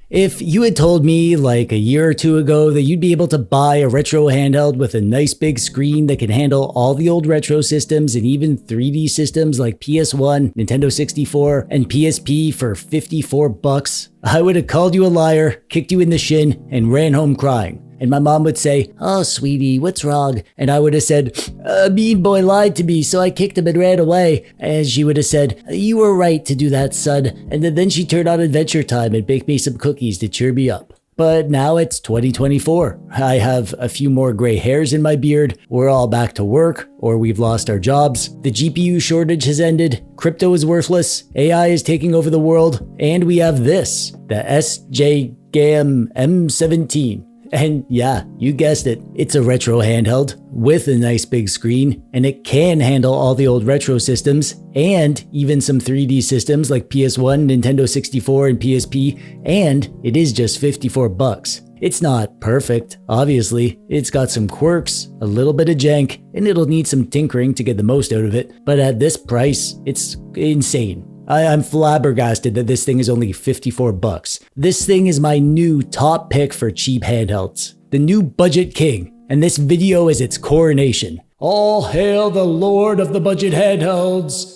If you had told me like a year or two ago that you'd be able to buy a retro handheld with a nice big screen that can handle all the old retro systems and even 3D systems like PS1, Nintendo 64, and PSP for $54, I would have called you a liar, kicked you in the shin, and ran home crying. And my mom would say, "Oh, sweetie, what's wrong?" And I would have said, "A mean boy lied to me, so I kicked him and ran away." And she would have said, "You were right to do that, son." And then she'd turn on Adventure Time and bake me some cookies to cheer me up. But now it's 2024. I have a few more gray hairs in my beard. We're all back to work, or we've lost our jobs. The GPU shortage has ended. Crypto is worthless. AI is taking over the world. And we have this, the SJGAM M17. And yeah, you guessed it, it's a retro handheld with a nice big screen, and it can handle all the old retro systems and even some 3D systems like PS1, Nintendo 64, and PSP, and it is just $54. It's not perfect, obviously. It's got some quirks, a little bit of jank, and it'll need some tinkering to get the most out of it, but at this price, it's insane. I'm flabbergasted that this thing is only $54. This thing is my new top pick for cheap handhelds. The new budget king. And this video is its coronation. All hail the lord of the budget handhelds.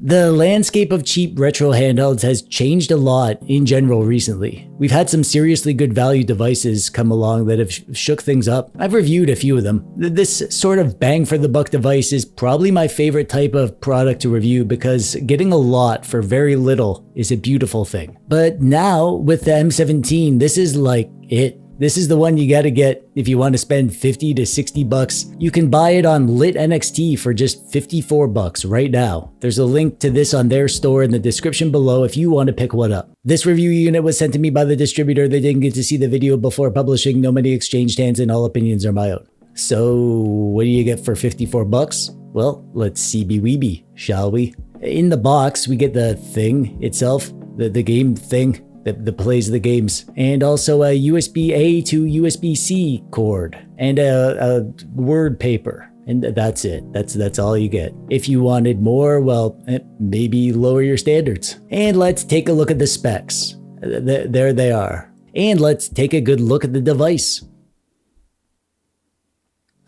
The landscape of cheap retro handhelds has changed a lot in general recently. We've had some seriously good value devices come along that have shook things up. I've reviewed a few of them. This sort of bang for the buck device is probably my favorite type of product to review because getting a lot for very little is a beautiful thing. But now with the M17, this is like it. This is the one you gotta get if you want to spend $50 to $60. You can buy it on Lit NXT for just $54 right now. There's a link to this on their store in the description below if you want to pick one up. This review unit was sent to me by the distributor. They didn't get to see the video before publishing. No money exchanged hands and all opinions are my own. So what do you get for $54? Well, let's CB-weeby, shall we? In the box, we get the thing itself, the game thing. That plays the games, and also a USB-A to USB-C cord, and a word paper, and that's it. That's all you get. If you wanted more, well, maybe lower your standards. And let's take a look at the specs. There they are. And let's take a good look at the device.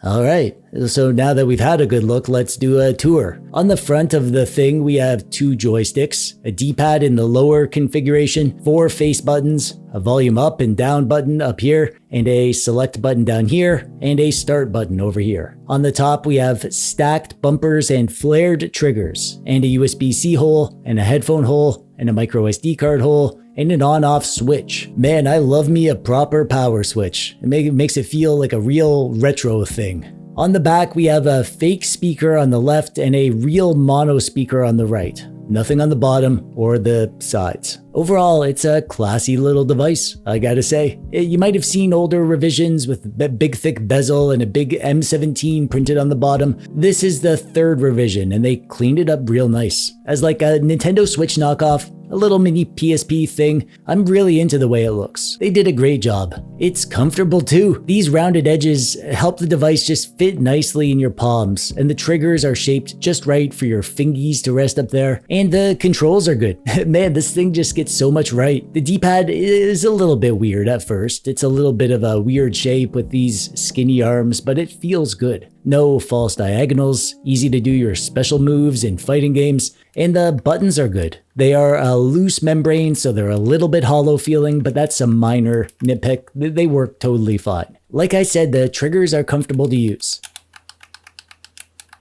Alright, so now that we've had a good look, let's do a tour. On the front of the thing, we have 2 joysticks, a D-pad in the lower configuration, 4 face buttons, a volume up and down button up here, and a select button down here, and a start button over here. On the top, we have stacked bumpers and flared triggers, and a USB-C hole, and a headphone hole, and a micro SD card hole, and an on-off switch. Man, I love me a proper power switch. It makes it feel like a real retro thing. On the back, we have a fake speaker on the left and a real mono speaker on the right. Nothing on the bottom or the sides. Overall, it's a classy little device, I gotta say. You might have seen older revisions with a big thick bezel and a big M17 printed on the bottom. This is the 3rd revision and they cleaned it up real nice. As like a Nintendo Switch knockoff, a little mini PSP thing, I'm really into the way it looks. They did a great job. It's comfortable too. These rounded edges help the device just fit nicely in your palms, and the triggers are shaped just right for your fingies to rest up there, and the controls are good. Man, this thing just gets so much right. The D-pad is a little bit weird at first. It's a little bit of a weird shape with these skinny arms, but it feels good. No false diagonals, easy to do your special moves in fighting games, and the buttons are good. They are a loose membrane, so they're a little bit hollow feeling, but that's a minor nitpick. They work totally fine. Like I said, the triggers are comfortable to use.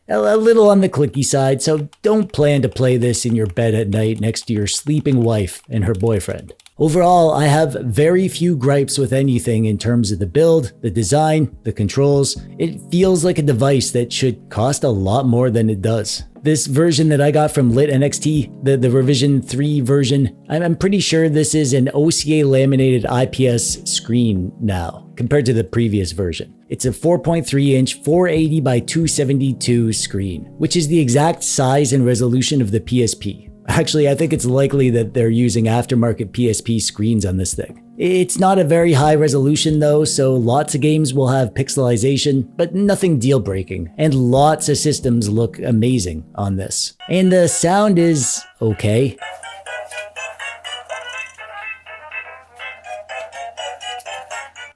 A little on the clicky side, so don't plan to play this in your bed at night next to your sleeping wife and her boyfriend. Overall, I have very few gripes with anything in terms of the build, the design, the controls. It feels like a device that should cost a lot more than it does. This version that I got from Lit NXT, the revision 3 version, I'm pretty sure this is an OCA laminated IPS screen now, compared to the previous version. It's a 4.3 inch 480 by 272 screen, which is the exact size and resolution of the PSP. Actually, I think it's likely that they're using aftermarket PSP screens on this thing. It's not a very high resolution though, so lots of games will have pixelization, but nothing deal-breaking, and lots of systems look amazing on this. And the sound is okay.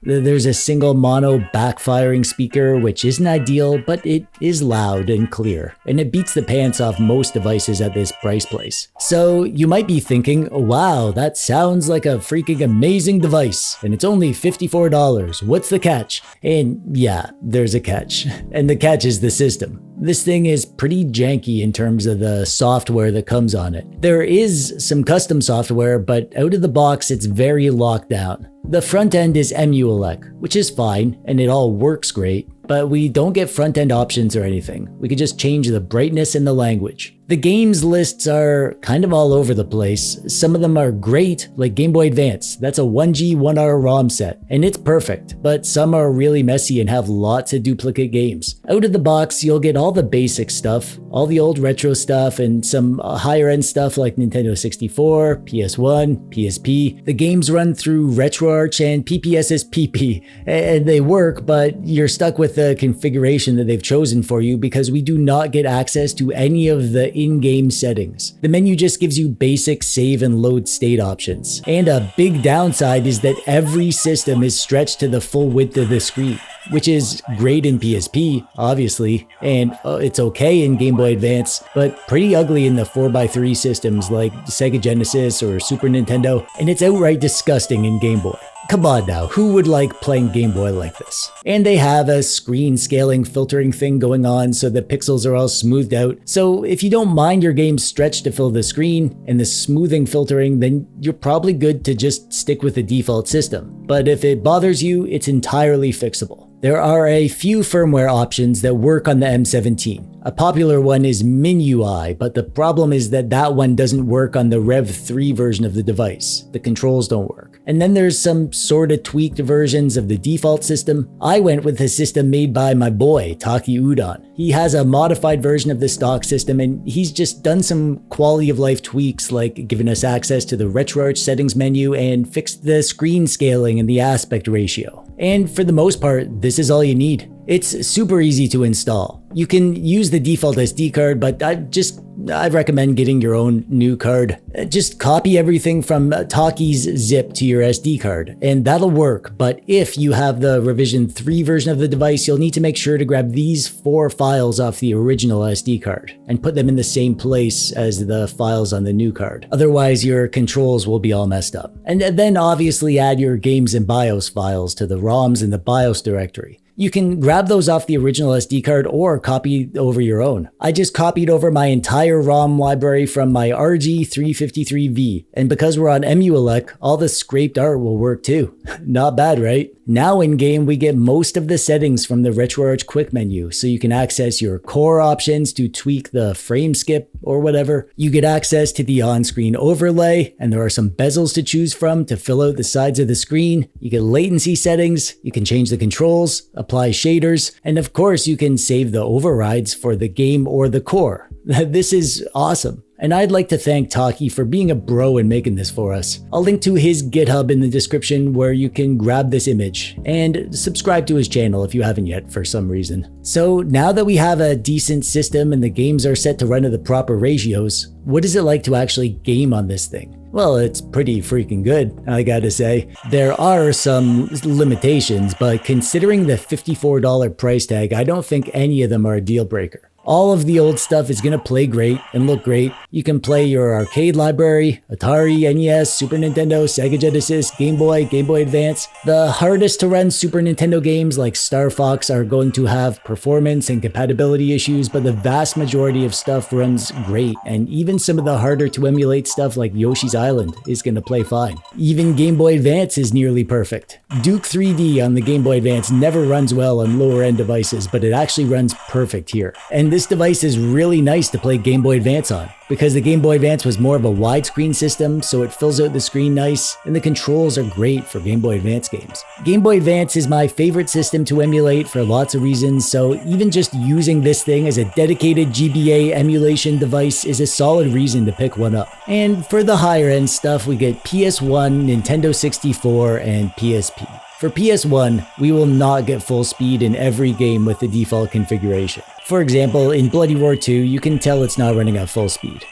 There's a single mono backfiring speaker, which isn't ideal, but it is loud and clear, and it beats the pants off most devices at this price place. So you might be thinking, wow, that sounds like a freaking amazing device, and it's only $54. What's the catch? And yeah, there's a catch. And the catch is the system. This thing is pretty janky in terms of the software that comes on it. There is some custom software, but out of the box, it's very locked down. The front end is emulec, which is fine, and it all works great, but we don't get front end options or anything. We can just change the brightness and the language. The games lists are kind of all over the place. Some of them are great, like Game Boy Advance. That's a 1G 1R ROM set, and it's perfect, but some are really messy and have lots of duplicate games. Out of the box, you'll get all the basic stuff, all the old retro stuff, and some higher end stuff like Nintendo 64, PS1, PSP. The games run through RetroArch and PPSSPP, and they work, but you're stuck with the configuration that they've chosen for you because we do not get access to any of the in-game settings. The menu just gives you basic save and load state options. And a big downside is that every system is stretched to the full width of the screen, which is great in PSP, obviously, and it's okay in Game Boy Advance, but pretty ugly in the 4x3 systems like Sega Genesis or Super Nintendo, and it's outright disgusting in Game Boy. Come on now, who would like playing Game Boy like this? And they have a screen scaling filtering thing going on so the pixels are all smoothed out. So if you don't mind your game stretched to fill the screen and the smoothing filtering, then you're probably good to just stick with the default system. But if it bothers you, it's entirely fixable. There are a few firmware options that work on the M17. A popular one is MinUI, but the problem is that that one doesn't work on the Rev 3 version of the device. The controls don't work. And then there's some sort of tweaked versions of the default system. I went with a system made by my boy, Taki Udon. He has a modified version of the stock system, and he's just done some quality of life tweaks like giving us access to the RetroArch settings menu and fixed the screen scaling and the aspect ratio. And for the most part, this is all you need. It's super easy to install. You can use the default SD card, but I recommend getting your own new card. Just copy everything from Taki's zip to your SD card, and that'll work. But if you have the revision 3 version of the device, you'll need to make sure to grab these 4 files off the original SD card and put them in the same place as the files on the new card. Otherwise, your controls will be all messed up. And then obviously add your games and BIOS files to the ROMs in the BIOS directory. You can grab those off the original SD card or copy over your own. I just copied over my entire ROM library from my RG353V, and because we're on emulec, all the scraped art will work too. Not bad, right? Now in-game, we get most of the settings from the RetroArch quick menu, so you can access your core options to tweak the frame skip or whatever. You get access to the on-screen overlay, and there are some bezels to choose from to fill out the sides of the screen. You get latency settings, you can change the controls, apply shaders, and of course you can save the overrides for the game or the core. This is awesome. And I'd like to thank Taki for being a bro and making this for us. I'll link to his GitHub in the description where you can grab this image, and subscribe to his channel if you haven't yet for some reason. So now that we have a decent system and the games are set to run at the proper ratios, what is it like to actually game on this thing? Well, it's pretty freaking good, I gotta say. There are some limitations, but considering the $54 price tag, I don't think any of them are a deal breaker. All of the old stuff is gonna play great and look great. You can play your arcade library, Atari, NES, Super Nintendo, Sega Genesis, Game Boy Advance. The hardest to run Super Nintendo games like Star Fox are going to have performance and compatibility issues, but the vast majority of stuff runs great, and even some of the harder to emulate stuff like Yoshi's Island is gonna play fine. Even Game Boy Advance is nearly perfect. Duke 3D on the Game Boy Advance never runs well on lower end devices, but it actually runs perfect here. And this device is really nice to play Game Boy Advance on, because the Game Boy Advance was more of a widescreen system, so it fills out the screen nice, and the controls are great for Game Boy Advance games. Game Boy Advance is my favorite system to emulate for lots of reasons, so even just using this thing as a dedicated GBA emulation device is a solid reason to pick one up. And for the higher end stuff, we get PS1, Nintendo 64, and PSP. For PS1, we will not get full speed in every game with the default configuration. For example, in Bloody Roar 2, you can tell it's not running at full speed.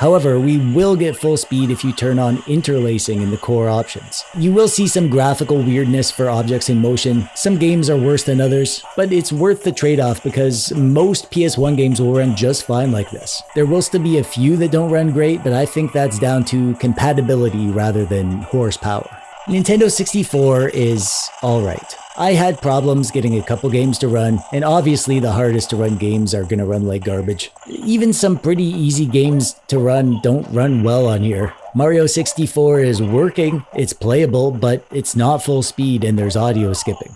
However, we will get full speed if you turn on interlacing in the core options. You will see some graphical weirdness for objects in motion. Some games are worse than others, but it's worth the trade-off because most PS1 games will run just fine like this. There will still be a few that don't run great, but I think that's down to compatibility rather than horsepower. Nintendo 64 is alright. I had problems getting a couple games to run, and obviously the hardest to run games are gonna run like garbage. Even some pretty easy games to run don't run well on here. Mario 64 is working, it's playable, but it's not full speed and there's audio skipping.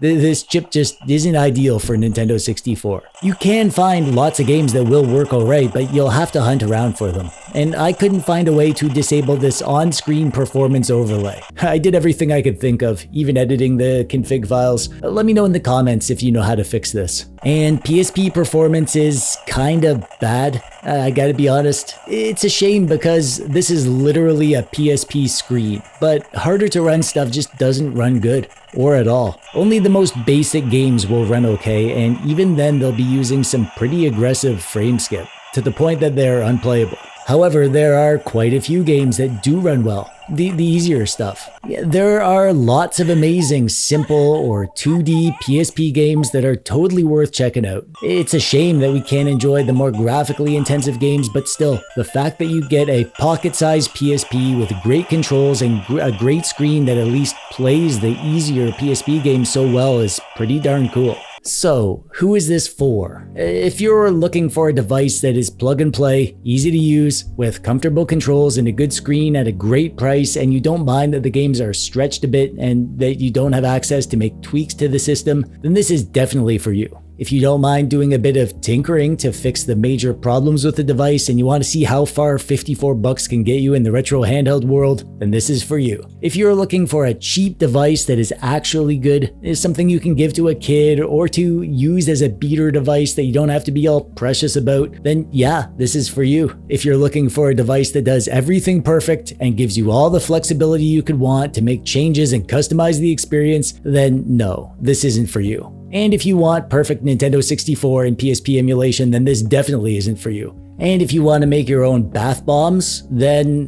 This chip just isn't ideal for Nintendo 64. You can find lots of games that will work alright, but you'll have to hunt around for them. And I couldn't find a way to disable this on-screen performance overlay. I did everything I could think of, even editing the config files. Let me know in the comments if you know how to fix this. And PSP performance is kinda bad. I gotta be honest. It's a shame because this is literally a PSP screen, but harder to run stuff just doesn't run good, or at all. Only the most basic games will run okay, and even then they'll be using some pretty aggressive frame skip, to the point that they're unplayable. However, there are quite a few games that do run well, the easier stuff. There are lots of amazing simple or 2D PSP games that are totally worth checking out. It's a shame that we can't enjoy the more graphically intensive games, but still, the fact that you get a pocket-sized PSP with great controls and a great screen that at least plays the easier PSP games so well is pretty darn cool. So, who is this for? If you're looking for a device that is plug and play, easy to use, with comfortable controls and a good screen at a great price, and you don't mind that the games are stretched a bit and that you don't have access to make tweaks to the system, then this is definitely for you. If you don't mind doing a bit of tinkering to fix the major problems with the device and you want to see how far $54 can get you in the retro handheld world, then this is for you. If you're looking for a cheap device that is actually good, is something you can give to a kid or to use as a beater device that you don't have to be all precious about, then yeah, this is for you. If you're looking for a device that does everything perfect and gives you all the flexibility you could want to make changes and customize the experience, then no, this isn't for you. And if you want perfect Nintendo 64 and PSP emulation, then this definitely isn't for you. And if you want to make your own bath bombs, then,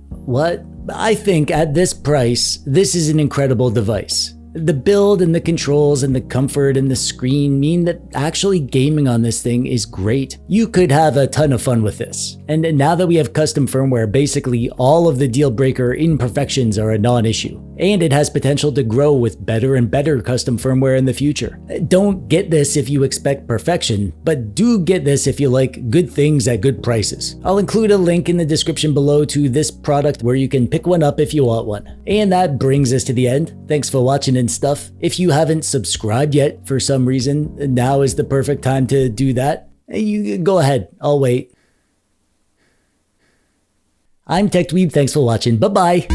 what? I think at this price, this is an incredible device. The build and the controls and the comfort and the screen mean that actually gaming on this thing is great. You could have a ton of fun with this. And now that we have custom firmware, basically all of the deal breaker imperfections are a non-issue. And it has potential to grow with better and better custom firmware in the future. Don't get this if you expect perfection, but do get this if you like good things at good prices. I'll include a link in the description below to this product where you can pick one up if you want one. And that brings us to the end. Thanks for watching and stuff. If you haven't subscribed yet for some reason, now is the perfect time to do that. You go ahead, I'll wait. I'm TechDweeb, thanks for watching, bye-bye.